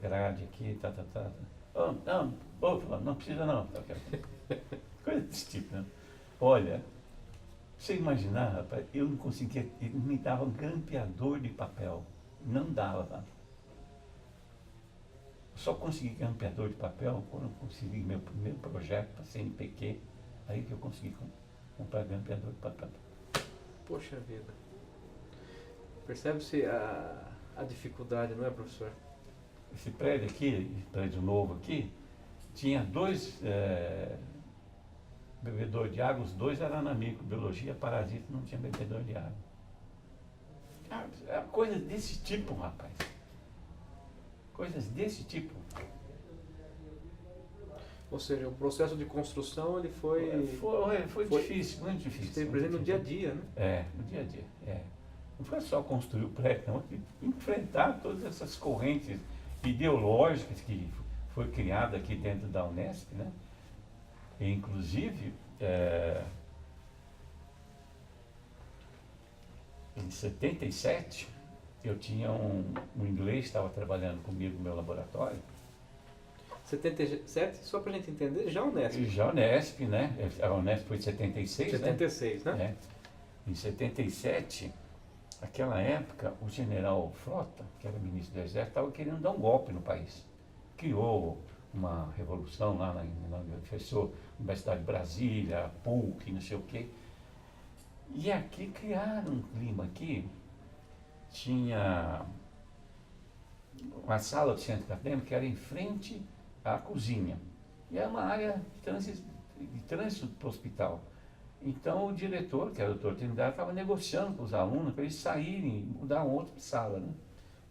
grade aqui, Oh, não, fulano, não precisa não. Coisa desse tipo, né? Olha, você imaginar, rapaz, eu não conseguia, ele me dava um grampeador de papel, não dava. Só consegui grampeador de papel quando eu consegui meu primeiro projeto para CNPq, aí que eu consegui comprar grampeador de papel. Poxa vida. Percebe-se a dificuldade, não é, professor? Esse prédio aqui, esse prédio novo aqui, tinha dois bebedor de água, os dois eram anamicos, biologia, parasita, não tinha bebedor de água. Coisas desse tipo, rapaz. Coisas desse tipo. Ou seja, o processo de construção ele foi difícil, muito difícil. Esteve presente no dia a dia, né? No dia a dia. Não foi só construir o prédio, não, enfrentar todas essas correntes ideológicas que foi criada aqui dentro da Unesp, né? E, inclusive, em 77, eu tinha um inglês, estava trabalhando comigo no meu laboratório. 77, só para a gente entender, já a Unesp. Já a Unesp, né? A Unesp foi de 76, 76, né? É. Em 77, naquela época, o general Frota, que era ministro do Exército, estava querendo dar um golpe no país. Criou uma revolução lá, fechou a Universidade de Brasília, a PUC, não sei o quê. E aqui criaram um clima aqui, tinha uma sala do centro acadêmico que era em frente à cozinha. E era uma área de trânsito para o hospital. Então o diretor, que era o doutor Trindade, estava negociando com os alunos para eles saírem e mudar uma outra sala. Né?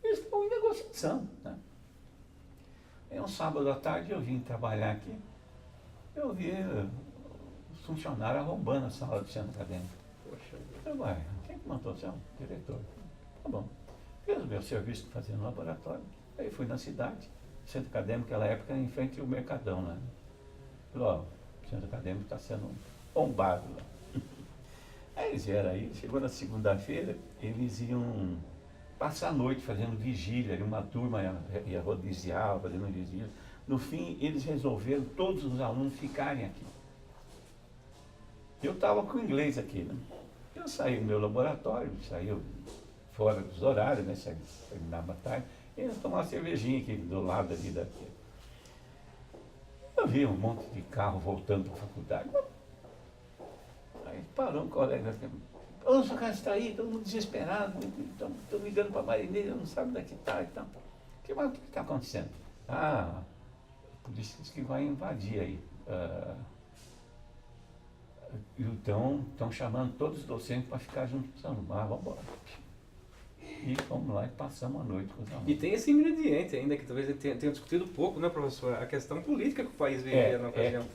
Eles estavam em negociação. Né? Aí um sábado à tarde eu vim trabalhar aqui, eu vi os funcionários arrombando a sala do centro acadêmico. Poxa, Eu falei, quem que mandou? Você é um diretor. Tá bom. Fiz o meu serviço que fazia no laboratório. Aí fui na cidade, centro acadêmico, naquela época, em frente ao Mercadão, né? Falei, ó, o centro acadêmico está sendo bombado lá. Aí eles vieram aí, chegou na segunda-feira, eles iam passar a noite fazendo vigília, uma turma ia rodiciar, fazendo vigília. No fim, eles resolveram todos os alunos ficarem aqui. Eu estava com inglês aqui, né? Eu saí do meu laboratório, saí fora dos horários, né? Terminava tarde, e ia tomar uma cervejinha aqui do lado ali daqui. Eu vi um monte de carro voltando para a faculdade. Aí parou um colega assim, ô, seu cara está aí, todo mundo desesperado, estão ligando para a marineira, não sabe onde é que está e tal. Mas o que está acontecendo? Ah, a polícia disse que vai invadir aí. Então, estão chamando todos os docentes para ficar junto com os alunos. Ah, vamos embora. E fomos lá e passamos a noite com os alunos. E tem esse ingrediente ainda, que talvez tenha discutido pouco, né, professor? A questão política que o país vivia na ocasião.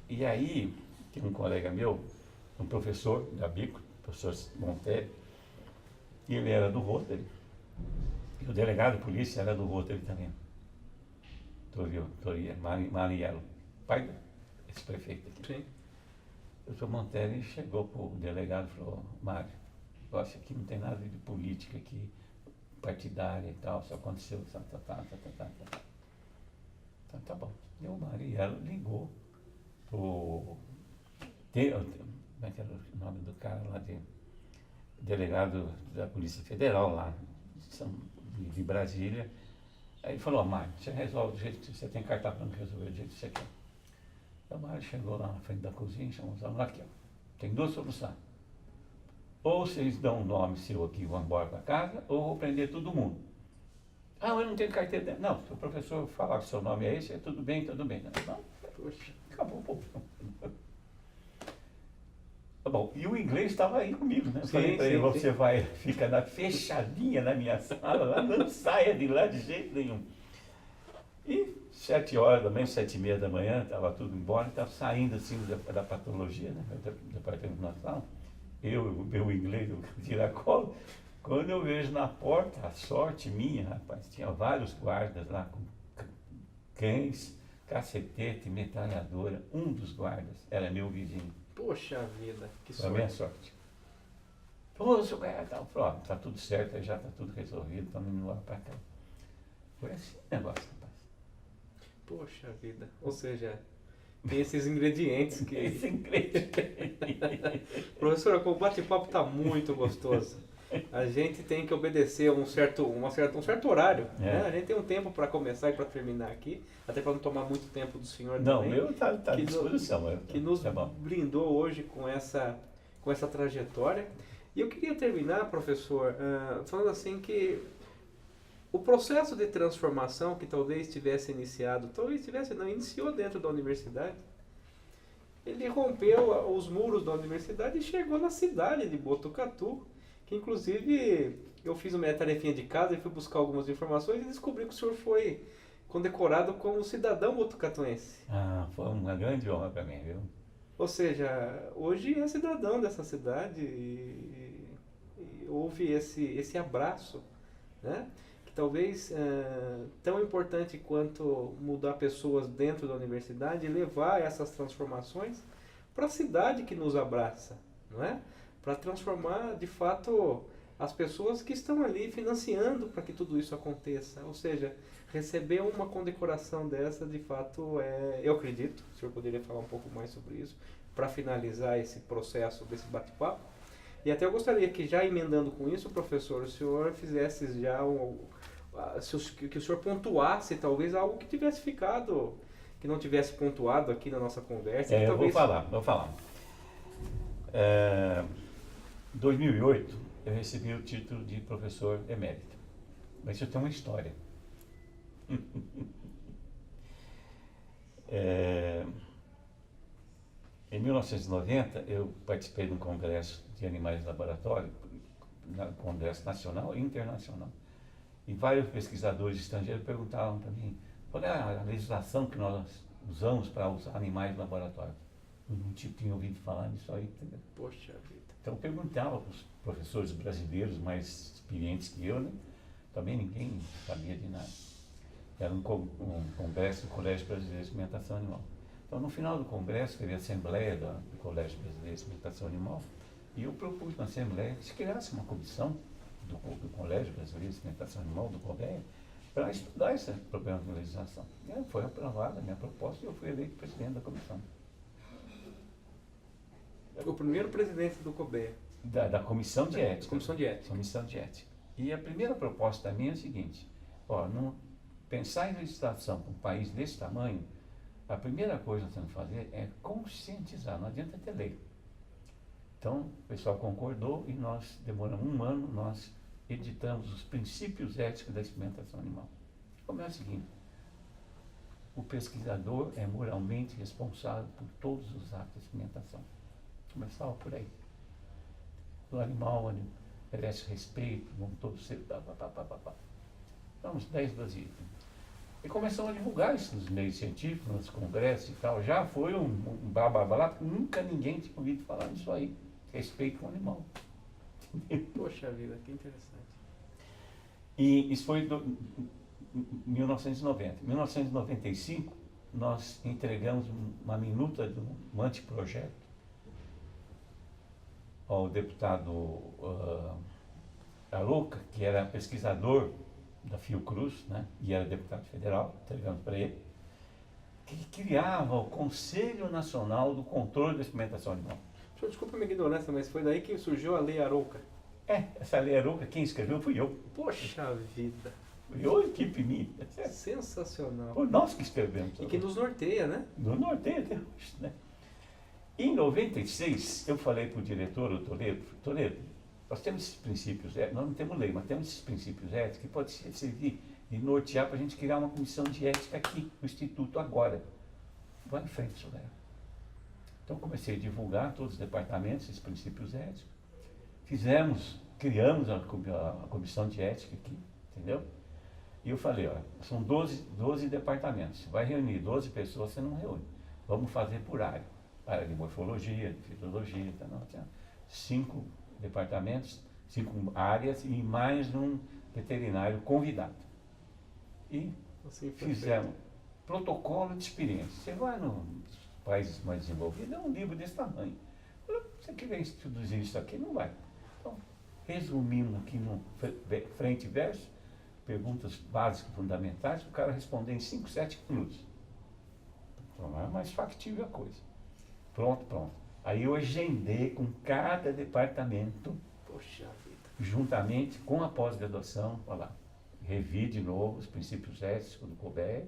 E aí, tem um colega meu, um professor da Bico, professor Montelli, e ele era do Rotary. E o delegado de polícia era do Rotary também. Mariello, pai desse prefeito aqui. Sim. O doutor Montelli chegou para o delegado e falou, Mário, eu acho que não tem nada de política aqui, partidária e tal, só aconteceu, Então tá bom. E o Mariello ligou pro... Como é que era o nome do cara lá de... Delegado da Polícia Federal lá, de Brasília. Aí ele falou, Mário, você resolve do jeito que você tem carta branca, resolver do jeito que você quer. Então o Mário chegou lá na frente da cozinha, chamou os alunos, aqui, ó, tem duas soluções. Ou vocês dão um nome seu aqui e vão embora para casa, ou eu vou prender todo mundo. Ah, eu não tenho carteira dentro. Não, se o professor falar que seu nome é esse, é tudo bem, tudo bem. Não, poxa, acabou o problema. Tá bom, e o inglês estava aí comigo, né? Eu falei para ele, você vai, fica fechadinha na minha sala, lá, não saia de lá de jeito nenhum. E 7 horas da manhã, 7h30 da manhã, estava tudo embora, estava saindo assim da patologia, né? Do departamento nacional. Eu, o meu inglês, o tiracolo, quando eu vejo na porta, a sorte minha, rapaz, tinha vários guardas lá com cães, cacetete, metralhadora. Um dos guardas era meu vizinho. Poxa vida, que sorte. Foi a minha sorte. Falou, seu cara, falou, tá tudo certo, já tá tudo resolvido, estamos indo lá para cá. Foi assim o negócio, rapaz. Poxa vida, ou seja, tem esses ingredientes que... Esse ingrediente. Professora, o bate-papo está muito gostoso. A gente tem que obedecer a um certo horário. Né? A gente tem um tempo para começar e para terminar aqui, até para não tomar muito tempo do senhor não, também. Não, meu está à disposição. Que nos brindou hoje com essa trajetória. E eu queria terminar, professor, falando assim que o processo de transformação que talvez tivesse iniciado, iniciou dentro da universidade. Ele rompeu os muros da universidade e chegou na cidade de Botucatu, que inclusive eu fiz uma tarefinha de casa e fui buscar algumas informações e descobri que o senhor foi condecorado como cidadão botucatuense. Ah, foi uma grande honra para mim, viu? Ou seja, hoje é cidadão dessa cidade e houve esse abraço, né? Que talvez tão importante quanto mudar pessoas dentro da universidade e levar essas transformações para a cidade que nos abraça, não é? Para transformar de fato as pessoas que estão ali financiando para que tudo isso aconteça. Ou seja, receber uma condecoração dessa, de fato, eu acredito, o senhor poderia falar um pouco mais sobre isso, para finalizar esse processo desse bate-papo. E até eu gostaria que, já emendando com isso, professor, o senhor fizesse já que o senhor pontuasse talvez algo que tivesse ficado, que não tivesse pontuado aqui na nossa conversa. Eu talvez... vou falar. Em 2008, eu recebi o título de professor emérito. Mas isso tem uma história. Em 1990, eu participei de um congresso de animais de laboratório, congresso nacional e internacional. E vários pesquisadores estrangeiros perguntavam para mim qual é a legislação que nós usamos para usar animais de laboratório. Eu não tinha ouvido falar nisso aí, entendeu? Poxa vida. Então eu perguntava para os professores brasileiros mais experientes que eu, né? Também ninguém sabia de nada. Era um congresso do Colégio Brasileiro de Experimentação Animal. Então, no final do congresso, teve a assembleia do Colégio Brasileiro de Experimentação Animal, e eu propus na assembleia que se criasse uma comissão do Colégio Brasileiro de Experimentação Animal, do COBEA, para estudar esse problema de legislação. E aí foi aprovada a minha proposta e eu fui eleito presidente da comissão. O primeiro presidente do COBEA. Da Comissão de Ética. Comissão de Ética. Comissão de Ética. E a primeira proposta minha é a seguinte: pensar em legislação para um país desse tamanho, a primeira coisa que nós temos que fazer é conscientizar, não adianta ter lei. Então, o pessoal concordou e nós demoramos 1 ano, nós editamos os princípios éticos da experimentação animal. Como é o seguinte: o pesquisador é moralmente responsável por todos os atos de experimentação. Começava por aí. O animal merece respeito, vamos todos ser... Uns 10, 12 itens. E começamos a divulgar isso nos meios científicos, nos congressos e tal. Já foi um blá blá blá, nunca ninguém tinha ouvido falar nisso aí. Respeito com o animal. Poxa vida, que interessante. E isso foi em 1990. Em 1995, nós entregamos uma minuta de um anteprojeto ao deputado Arouca, que era pesquisador da Fiocruz, né, e era deputado federal, entregamos para ele, que criava o Conselho Nacional do Controle da Experimentação Animal. Desculpa a minha ignorância, mas foi daí que surgiu a Lei Arouca. Essa Lei Arouca, quem escreveu fui eu. Poxa vida. Fui eu, equipe minha. Sensacional. Foi nós que escrevemos. E que nos norteia, né? Nos norteia até hoje, né? Em 96, eu falei para o diretor, o Toledo, nós temos esses princípios éticos, nós não temos lei, mas temos esses princípios éticos que pode servir de nortear para a gente criar uma comissão de ética aqui no Instituto agora. Vai em frente, Soler. Então comecei a divulgar todos os departamentos, esses princípios éticos. Criamos a comissão de ética aqui, entendeu? E eu falei, são 12 departamentos, você vai reunir 12 pessoas, você não reúne. Vamos fazer por área. Área de morfologia, de fisiologia, tinha 5 departamentos, 5 áreas e mais um veterinário convidado. E fizemos protocolo de experiência. Você vai nos países mais desenvolvidos, é um livro desse tamanho. Você quer introduzir isso aqui? Não vai. Então, resumimos aqui no frente e verso, perguntas básicas, fundamentais, para o cara responder em 5, 7 minutos. Então, é mais factível a coisa. Pronto. Aí eu agendei com cada departamento, poxa vida, juntamente com a pós-graduação, revi de novo os princípios éticos do COBEA,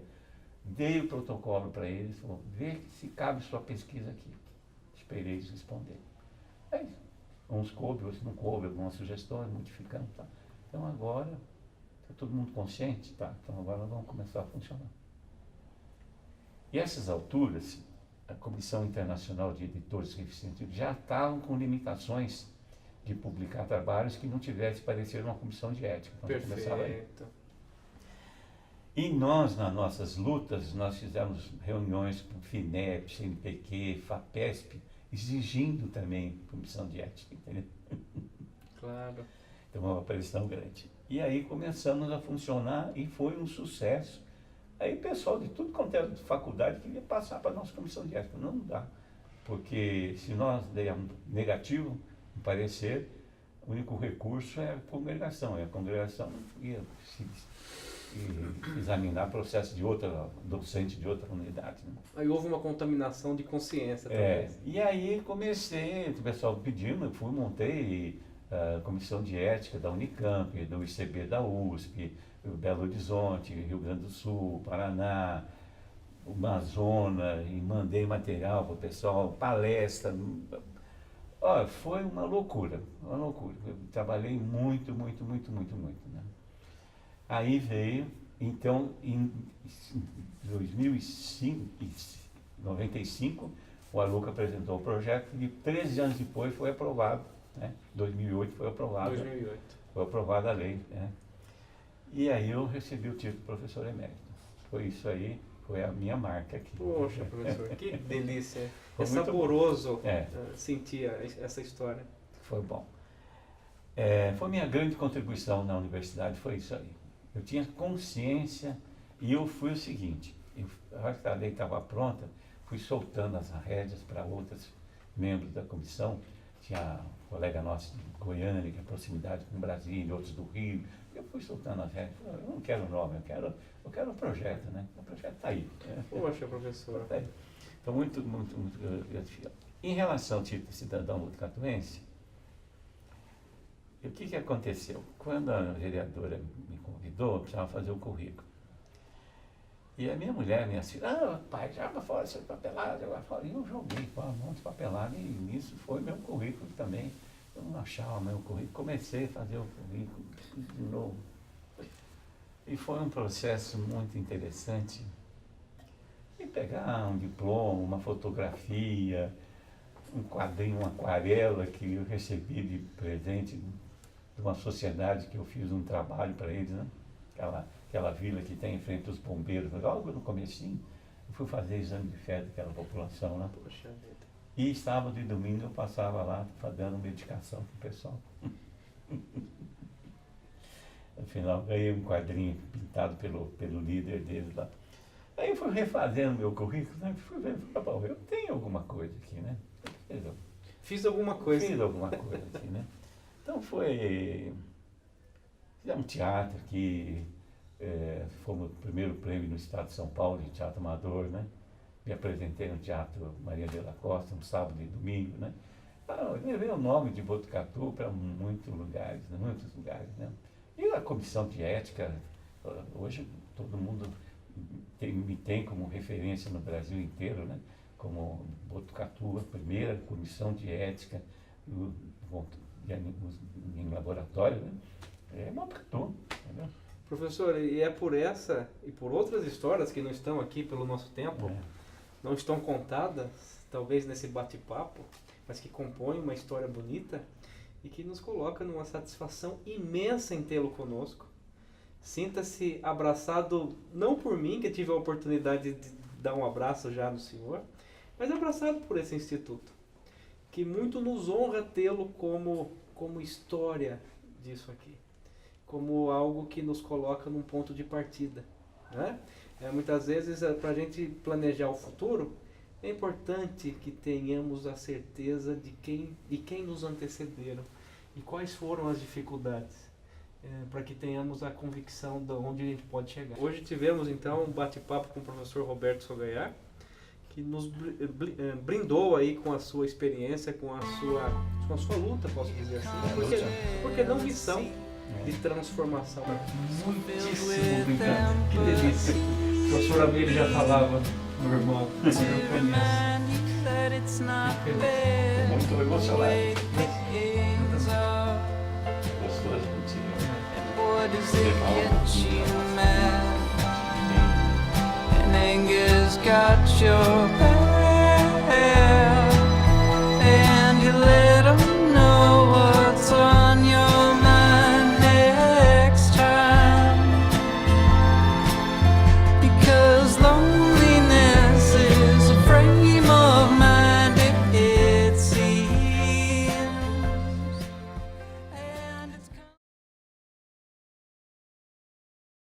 dei o protocolo para eles, falou, vê se cabe sua pesquisa aqui. Esperei eles responderem. Aí, uns coube, outros não coube, algumas sugestões, modificamos. Tá. Então agora, está todo mundo consciente? Tá, então agora nós vamos começar a funcionar. E essas alturas, a Comissão Internacional de Editores de Revistas Científicas já estavam com limitações de publicar trabalhos que não tivesse parecer uma comissão de ética. Então, perfeito. E nós, nas nossas lutas, nós fizemos reuniões com FINEP, CNPq, FAPESP, exigindo também comissão de ética, entendeu? Claro. Então, uma pressão grande. E aí começamos a funcionar e foi um sucesso. Aí o pessoal de tudo quanto era de faculdade queria passar para a nossa comissão de ética. Não dá, porque se nós dermos negativo, um parecer, o único recurso é a congregação. E a congregação ia examinar processo de outra docente de outra unidade. Né? Aí houve uma contaminação de consciência talvez. E aí comecei, o pessoal pedindo, eu montei a comissão de ética da Unicamp, do ICB da USP, Belo Horizonte, Rio Grande do Sul, Paraná, o Amazonas, e mandei material para o pessoal, palestra. Foi uma loucura, uma loucura. Eu trabalhei muito, muito, muito, muito, muito. Né? Aí veio, então, em 1995, o Aluca apresentou o projeto e 13 anos depois foi aprovado. Né? 2008 foi aprovado. 2008. Foi aprovada a lei. Né? E aí eu recebi o título de professor emérito. Foi isso aí, foi a minha marca aqui. Poxa, professor, que delícia. Foi muito saboroso bom. Sentir essa história. Foi bom. Foi minha grande contribuição na universidade, foi isso aí. Eu tinha consciência e eu fui o seguinte, a hora que a lei estava pronta, fui soltando as rédeas para outros membros da comissão. Tinha um colega nosso de Goiânia, que é proximidade com Brasília, outros do Rio. Eu fui soltando as rédeas. Eu não quero nome, eu quero um projeto, né? O projeto está aí. Poxa, professor. Tá aí. Então, muito gratificante. Em relação ao título de cidadão botucatuense, o que aconteceu? Quando a vereadora me convidou, eu precisava fazer o currículo. E a minha mulher, minha filha, pai, joga fora esse papelado, joga fora. E eu joguei fora um monte de papelado, e isso foi meu currículo também. Eu não achava meu currículo, comecei a fazer o currículo de novo. E foi um processo muito interessante. E pegar um diploma, uma fotografia, um quadrinho, uma aquarela que eu recebi de presente de uma sociedade que eu fiz um trabalho para eles, né? Aquela vila que tem em frente aos bombeiros, logo no comecinho, eu fui fazer exame de fé daquela população lá. Poxa vida. E sábado e domingo eu passava lá dando medicação para o pessoal. No final ganhei um quadrinho pintado pelo líder deles lá. Aí eu fui refazendo meu currículo, né? Fui vendo, eu tenho alguma coisa aqui, né? Fiz alguma coisa. Fiz alguma coisa aqui, né? Então fizemos teatro aqui, fomos o primeiro prêmio no estado de São Paulo de teatro amador, né? Me apresentei no Teatro Maria de la Costa, no sábado e domingo, né? Eu levei o nome de Botucatu para muitos lugares, né? E a comissão de ética, hoje todo mundo me tem como referência no Brasil inteiro, né? Como Botucatu, a primeira comissão de ética em laboratório, né? É Botucatu, entendeu? Professor, e é por essa e por outras histórias que não estão aqui pelo nosso tempo, não estão contadas, talvez nesse bate-papo, mas que compõem uma história bonita e que nos coloca numa satisfação imensa em tê-lo conosco. Sinta-se abraçado, não por mim, que tive a oportunidade de dar um abraço já no senhor, mas abraçado por esse instituto, que muito nos honra tê-lo como história disso aqui, como algo que nos coloca num ponto de partida, né? Muitas vezes, para a gente planejar o futuro, é importante que tenhamos a certeza de quem nos antecederam e quais foram as dificuldades, para que tenhamos a convicção de onde a gente pode chegar. Hoje tivemos, então, um bate-papo com o professor Roberto Sogaiá, que nos brindou aí com a sua experiência, com a sua luta, posso dizer assim, porque não missão de transformação. Muitíssimo obrigado. Que delícia. O professor Amir já falava, meu irmão, eu conheço. Muito emocionado. Gostoso contigo. Anger's got your back.